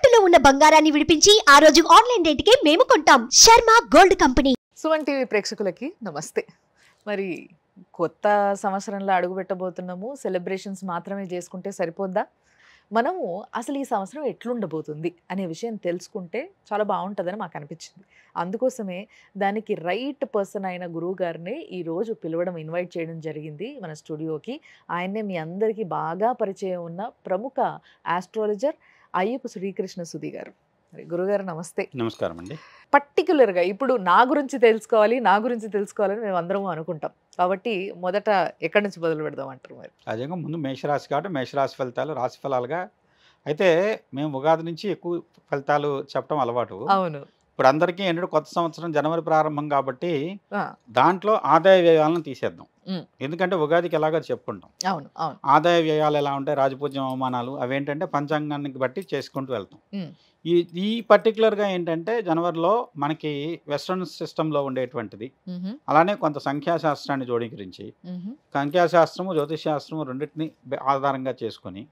తాకట్టులో ఉన్న బంగారాన్ని విడిపించి ఆ రోజు ఆన్లైన్ రేటుకే మేము కొంటాం. Sharma gold company. Suman TV ప్రేక్షకులకి నమస్తే. మరి కొత్త సంవత్సరంలో అడుగుపెట్టబోతున్నాము. సెలబ్రేషన్స్ మాత్రమే చేసుకుంటే సరిపోద్దా? మనము అసలు ఈ సంవత్సరం ఎట్లుండబోతుంది అనే విషయం తెలుసుకుంటే చాలా బాగుంటుందని మాకు అనిపించింది. అందుకోసమే దానికి రైట్ పర్సన్ అయిన గురువు గారిని ఈరోజు పిలవడం, ఇన్వైట్ చేయడం జరిగింది మన స్టూడియోకి. ఆయన్నే మీ అందరికీ బాగా పరిచయం ఉన్న ప్రముఖ ఆస్ట్రాలజర్ అయ్యప్ప శ్రీకృష్ణ సుధీ గారు. గురుగారు నమస్తే. నమస్కారం అండి. పర్టికులర్గా ఇప్పుడు నా గురించి తెలుసుకోవాలని మేము అందరము అనుకుంటాం. కాబట్టి మొదట ఎక్కడి నుంచి మొదలు పెడదాం అంటారు? మరి సహజంగా ముందు మేషరాశి కాబట్టి మేషరాశి ఫలితాలు రాశి ఫలాలుగా అయితే మేము ఉగాది నుంచి ఎక్కువ ఫలితాలు చెప్పడం అలవాటు. అవును. ఇప్పుడు అందరికీ ఏంటంటే కొత్త సంవత్సరం జనవరి ప్రారంభం కాబట్టి దాంట్లో ఆదాయ వ్యయాలను తీసేద్దాం. ఎందుకంటే ఉగాదికి ఎలాగో చెప్పుకుంటాం. అవును అవును. ఆదాయ వ్యయాలు ఎలా ఉంటాయి, రాజపూజ్యం అవమానాలు అవేంటంటే పంచాంగానికి బట్టి చేసుకుంటూ వెళ్తాం. ఈ పర్టికులర్గా ఏంటంటే జనవరిలో మనకి వెస్ట్రన్ సిస్టంలో ఉండేటువంటిది, అలానే కొంత సంఖ్యాశాస్త్రాన్ని జోడీకరించి సంఖ్యాశాస్త్రము జ్యోతిష్ శాస్త్రము రెండింటిని ఆధారంగా చేసుకొని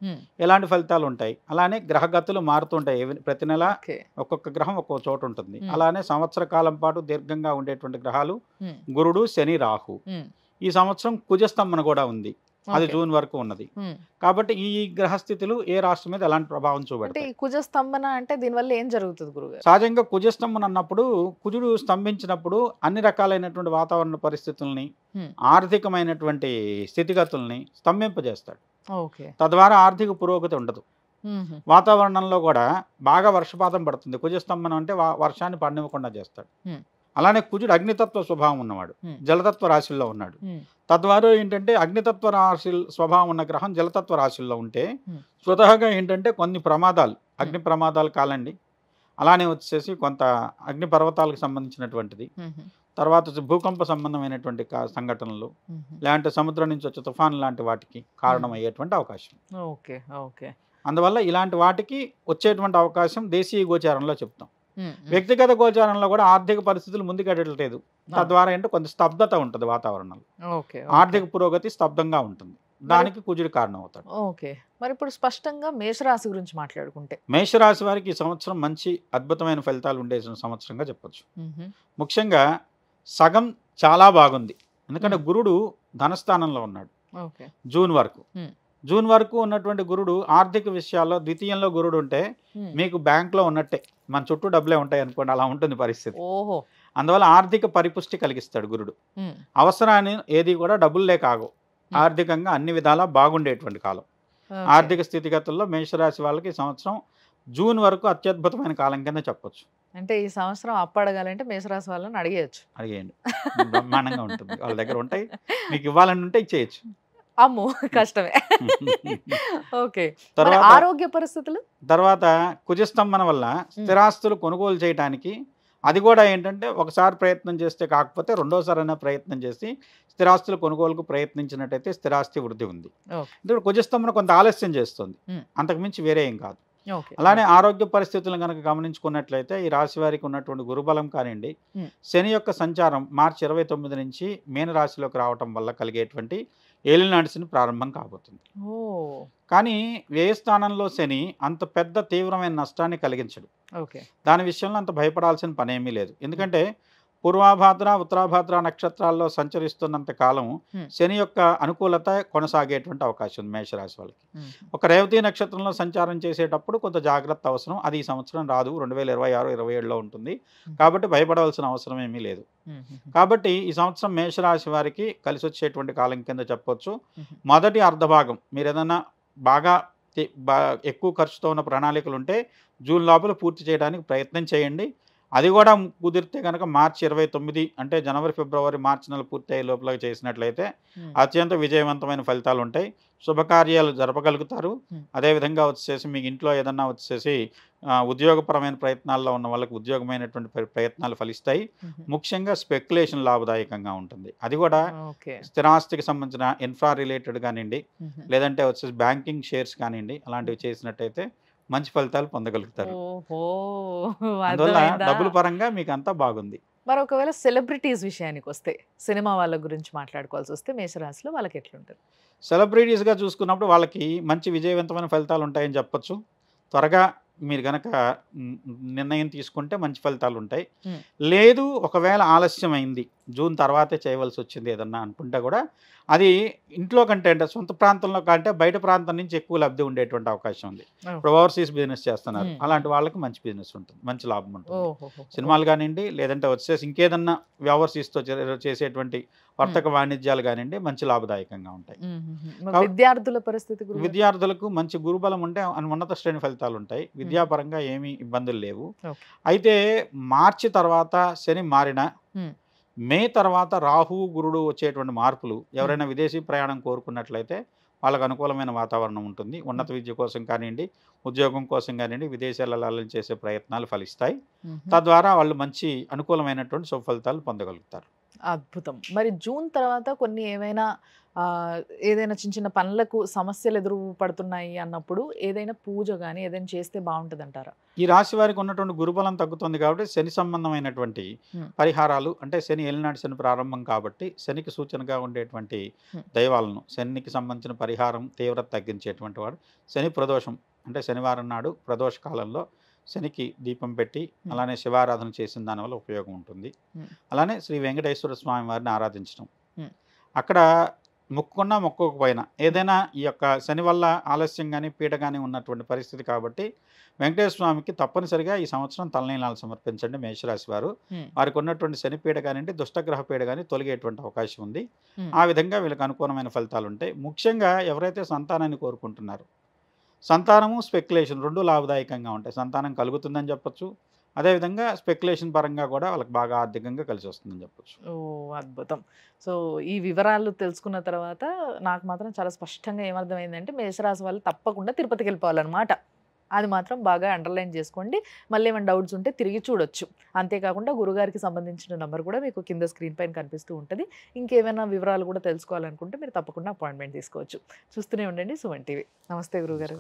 ఎలాంటి ఫలితాలు ఉంటాయి. అలానే గ్రహగతులు మారుతుంటాయి. ప్రతి నెల ఒక్కొక్క గ్రహం ఒక్కొక్క చోట ఉంటుంది. అలానే సంవత్సర కాలం పాటు దీర్ఘంగా ఉండేటువంటి గ్రహాలు గురుడు, శని, రాహు. ఈ సంవత్సరం కుజస్తంభన కూడా ఉంది, అది జూన్ వరకు ఉన్నది. కాబట్టి ఈ గ్రహస్థితులు ఏ రాష్ట్రం మీద ఎలాంటి ప్రభావం చూపెడతాయి? కుజస్తంభన అంటే దీనివల్ల ఏం జరుగుతుంది గురుగారు? సహజంగా కుజస్తంభన అన్నప్పుడు కుజుడు స్తంభించినప్పుడు అన్ని రకాలైనటువంటి వాతావరణ పరిస్థితుల్ని, ఆర్థికమైనటువంటి స్థితిగతుల్ని స్తంభింపజేస్తాడు. తద్వారా ఆర్థిక పురోగతి ఉండదు. వాతావరణంలో కూడా బాగా వర్షపాతం పడుతుంది. కుజస్తంభనం అంటే వర్షాన్ని పడనివ్వకుండా చేస్తాడు. అలానే కుజుడు అగ్నితత్వ స్వభావం ఉన్నవాడు, జలతత్వ రాశుల్లో ఉన్నాడు. తద్వారా ఏంటంటే అగ్నితత్వ రాశి స్వభావం ఉన్న గ్రహం జలతత్వ రాశుల్లో ఉంటే స్వతహాగా ఏంటంటే కొన్ని ప్రమాదాలు, అగ్ని ప్రమాదాలు కాలండి, అలానే వచ్చేసి కొంత అగ్ని పర్వతాలకు సంబంధించినటువంటిది, తర్వాత భూకంప సంబంధమైనటువంటి సంఘటనలు, లేదంటే సముద్రం నుంచి వచ్చే తుఫాను లాంటి వాటికి కారణమయ్యేటువంటి అవకాశం. అందువల్ల ఇలాంటి వాటికి వచ్చేటువంటి అవకాశం దేశీయ గోచారంలో చెప్తాం. వ్యక్తిగత గోచారంలో కూడా ఆర్థిక పరిస్థితులు ముందుకెళ్ళట్లేదు. తద్వారా ఏంటో కొంత స్తబ్దత ఉంటుంది వాతావరణంలో, ఆర్థిక పురోగతి స్తబ్దంగా ఉంటుంది. దానికి కుజుడు కారణం అవుతాడు. మరి ఇప్పుడు స్పష్టంగా మేషరాశి గురించి మాట్లాడుకుంటే, మేషరాశి వారికి ఈ సంవత్సరం మంచి అద్భుతమైన ఫలితాలు ఉండే సంవత్సరంగా చెప్పొచ్చు. ముఖ్యంగా సగం చాలా బాగుంది. ఎందుకంటే గురుడు ధనస్థానంలో ఉన్నాడు జూన్ వరకు ఉన్నటువంటి గురుడు ఆర్థిక విషయాల్లో ద్వితీయంలో గురుడు ఉంటే మీకు బ్యాంక్లో ఉన్నట్టే, మన చుట్టూ డబ్బులే ఉంటాయి అనుకోండి, అలా ఉంటుంది పరిస్థితి. అందువల్ల ఆర్థిక పరిపుష్టి కలిగిస్తాడు గురుడు. అవసరాన్ని ఏది కూడా డబ్బులే కాగు, ఆర్థికంగా అన్ని విధాలా బాగుండేటువంటి కాలం. ఆర్థిక స్థితిగతుల్లో మేషరాశి వాళ్ళకి ఈ సంవత్సరం జూన్ వరకు అత్యద్భుతమైన కాలం కింద చెప్పొచ్చు. అంటే ఈ సంవత్సరం అప్పు అడగాలంటే మేషరాశి వాళ్ళని అడిగేయండి, బ్రహ్మాండంగా ఉంటుంది. వాళ్ళ దగ్గర ఉంటాయి, మీకు ఇవ్వాలని ఉంటే ఇచ్చేయచ్చు. అమ్మో కష్టమే. ఆరోగ్య పరిస్థితులు తర్వాత కుజస్తంభన వల్ల స్థిరాస్తులు కొనుగోలు చేయడానికి, అది కూడా ఏంటంటే ఒకసారి ప్రయత్నం చేస్తే కాకపోతే రెండోసారైనా ప్రయత్నం చేసి స్థిరాస్తులు కొనుగోలుకు ప్రయత్నించినట్టయితే స్థిరాస్తి వృద్ధి ఉంది. అంటే కుజస్తంభన కొంత ఆలస్యం చేస్తుంది, అంతకుమించి వేరే ఏం కాదు. అలానే ఆరోగ్య పరిస్థితులను కనుక గమనించుకున్నట్లయితే ఈ రాశి వారికి ఉన్నటువంటి గురుబలం కానివ్వండి, శని యొక్క సంచారం మార్చి 29 నుంచి మీనరాశిలోకి రావటం వల్ల కలిగేటువంటి ఏలినాటి ప్రారంభం కాబోతుంది. కానీ వ్యయస్థానంలో శని అంత పెద్ద తీవ్రమైన నష్టాన్ని కలిగించడు. దాని విషయంలో అంత భయపడాల్సిన పనేమీ లేదు. ఎందుకంటే పూర్వాభాద్ర ఉత్తరాభాద్ర నక్షత్రాల్లో సంచరిస్తున్నంత కాలం శని యొక్క అనుకూలత కొనసాగేటువంటి అవకాశం ఉంది మేషరాశి వాళ్ళకి. ఒక రేవతి నక్షత్రంలో సంచారం చేసేటప్పుడు కొంత జాగ్రత్త అవసరం. అది ఈ సంవత్సరం రాదు, 2026-27లో ఉంటుంది. కాబట్టి భయపడవలసిన అవసరం ఏమీ లేదు. కాబట్టి ఈ సంవత్సరం మేషరాశి వారికి కలిసి వచ్చేటువంటి కాలం కింద చెప్పొచ్చు. మొదటి అర్ధభాగం మీరు ఏదైనా బాగా ఎక్కువ ఖర్చుతో ఉన్న ప్రణాళికలు ఉంటే జూన్ లోపల పూర్తి చేయడానికి ప్రయత్నం చేయండి. అది కూడా కుదిరితే కనుక మార్చి 29 అంటే జనవరి, ఫిబ్రవరి, మార్చి నెల పూర్తి అయ్యే లోపల చేసినట్లయితే అత్యంత విజయవంతమైన ఫలితాలు ఉంటాయి. శుభకార్యాలు జరపగలుగుతారు. అదేవిధంగా వచ్చేసి మీకు ఇంట్లో ఏదన్నా వచ్చేసి ఉద్యోగపరమైన ప్రయత్నాల్లో ఉన్న వాళ్ళకి ఉద్యోగమైనటువంటి ప్రయత్నాలు ఫలిస్తాయి. ముఖ్యంగా స్పెక్యులేషన్ లాభదాయకంగా ఉంటుంది. అది కూడా స్థిరాస్తికి సంబంధించిన ఇన్ఫ్రా రిలేటెడ్ కానివ్వండి, లేదంటే వచ్చేసి బ్యాంకింగ్ షేర్స్ కానివ్వండి, అలాంటివి చేసినట్టయితే మంచి ఫలితాలు పొందగలుగుతారు. అందువల్ల డబ్బుల పరంగా మీకు అంతా బాగుంది. మరి ఒకవేళ సెలబ్రిటీస్ విషయానికి వస్తే, సినిమా వాళ్ళ గురించి మాట్లాడుకోవాల్సి వస్తే మేషరాశిలో వాళ్ళకి ఎట్లుంటుంది? సెలబ్రిటీస్గా చూసుకున్నప్పుడు వాళ్ళకి మంచి విజయవంతమైన ఫలితాలు ఉంటాయని చెప్పొచ్చు. త్వరగా మీరు గనక నిర్ణయం తీసుకుంటే మంచి ఫలితాలు ఉంటాయి. Hmm. లేదు ఒకవేళ ఆలస్యమైంది, జూన్ తర్వాతే చేయవలసి వచ్చింది ఏదన్నా అనుకుంటే కూడా అది ఇంట్లో కంటే అంటే సొంత ప్రాంతంలో కంటే బయట ప్రాంతం నుంచి ఎక్కువ లబ్ధి ఉండేటువంటి అవకాశం ఉంది. Oh. ఇప్పుడు ఓవర్సీస్ బిజినెస్ చేస్తున్నారు, Hmm. అలాంటి వాళ్ళకి మంచి బిజినెస్ ఉంటుంది, మంచి లాభం ఉంటుంది. ఓహో. సినిమాలు కానివ్వండి, లేదంటే వచ్చేసి ఇంకేదన్నా ఓవర్సీస్తో చేసేటువంటి వర్తక వాణిజ్యాలు కానివ్వండి, మంచి లాభదాయకంగా ఉంటాయి. మరి విద్యార్థుల పరిస్థితి గురుగారు? విద్యార్థులకు మంచి గురుబలం ఉంటే ఉన్నత శ్రేణి ఫలితాలు ఉంటాయి. విద్యాపరంగా ఏమీ ఇబ్బందులు లేవు. Okay. అయితే మార్చి తర్వాత శని మారిన Hmm. మే తర్వాత రాహు గురుడు వచ్చేటువంటి మార్పులు ఎవరైనా విదేశీ ప్రయాణం కోరుకున్నట్లయితే వాళ్ళకు అనుకూలమైన వాతావరణం ఉంటుంది. ఉన్నత విద్య కోసం కానివ్వండి, ఉద్యోగం కోసం కానివ్వండి, విదేశాలలో చేసే ప్రయత్నాలు ఫలిస్తాయి. తద్వారా వాళ్ళు మంచి అనుకూలమైనటువంటి సుఫలితాలు పొందగలుగుతారు. అద్భుతం. మరి జూన్ తర్వాత కొన్ని ఏమైనా ఏదైనా చిన్న చిన్న పనులకు సమస్యలు ఎదురు పడుతున్నాయి అన్నప్పుడు ఏదైనా పూజ కానీ ఏదైనా చేస్తే బాగుంటుంది అంటారా? ఈ రాశి వారికి ఉన్నటువంటి గురుబలం తగ్గుతుంది కాబట్టి శని సంబంధమైనటువంటి పరిహారాలు, అంటే శని ఏలినాటి శని ప్రారంభం కాబట్టి శనికి సూచనగా ఉండేటువంటి దైవాలను, శనికి సంబంధించిన పరిహారం తీవ్రత తగ్గించేటువంటి వాడు శని ప్రదోషం అంటే శనివారం నాడు ప్రదోష కాలంలో శనికి దీపం పెట్టి అలానే శివారాధన చేసిన దానివల్ల ఉపయోగం ఉంటుంది. అలానే శ్రీ వెంకటేశ్వర స్వామి వారిని ఆరాధించడం, అక్కడ మొక్కుకున్నా మొక్కకపోయినా ఏదైనా ఈ యొక్క శని వల్ల ఆలస్యం కానీ పీడ కానీ ఉన్నటువంటి పరిస్థితి కాబట్టి వెంకటేశ్వర స్వామికి తప్పనిసరిగా ఈ సంవత్సరం తలనీలాలు సమర్పించండి. మేషరాశి వారు వారికి ఉన్నటువంటి శని పీడ కానివ్వండి, దుష్టగ్రహ పీడ కానీ తొలగేటువంటి అవకాశం ఉంది. ఆ విధంగా వీళ్ళకి అనుకూలమైన ఫలితాలు ఉంటాయి. ముఖ్యంగా ఎవరైతే సంతానాన్ని కోరుకుంటున్నారో, సంతానము స్పెక్యులేషన్ రెండు లాభదాయకంగా ఉంటాయి. సంతానం కలుగుతుందని చెప్పొచ్చు, అదేవిధంగా స్పెక్యులేషన్ పరంగా కూడా వాళ్ళకి బాగా ఆర్థికంగా కలిసి వస్తుందని చెప్పొచ్చు. ఓ అద్భుతం. సో ఈ వివరాలు తెలుసుకున్న తర్వాత నాకు మాత్రం చాలా స్పష్టంగా ఏమర్థమైందంటే మేషరాశి వాళ్ళు తప్పకుండా తిరుపతికి వెళ్ళిపోవాలన్నమాట. అది మాత్రం బాగా అండర్లైన్ చేసుకోండి. మళ్ళీ ఏమైనా డౌట్స్ ఉంటే తిరిగి చూడొచ్చు. అంతేకాకుండా గురుగారికి సంబంధించిన నెంబర్ కూడా మీకు కింద స్క్రీన్ పైన కనిపిస్తూ ఉంటుంది. ఇంకేమైనా వివరాలు కూడా తెలుసుకోవాలనుకుంటే మీరు తప్పకుండా అపాయింట్మెంట్ తీసుకోవచ్చు. చూస్తూనే ఉండండి సుమన్ టీవీ. నమస్తే గురుగారు.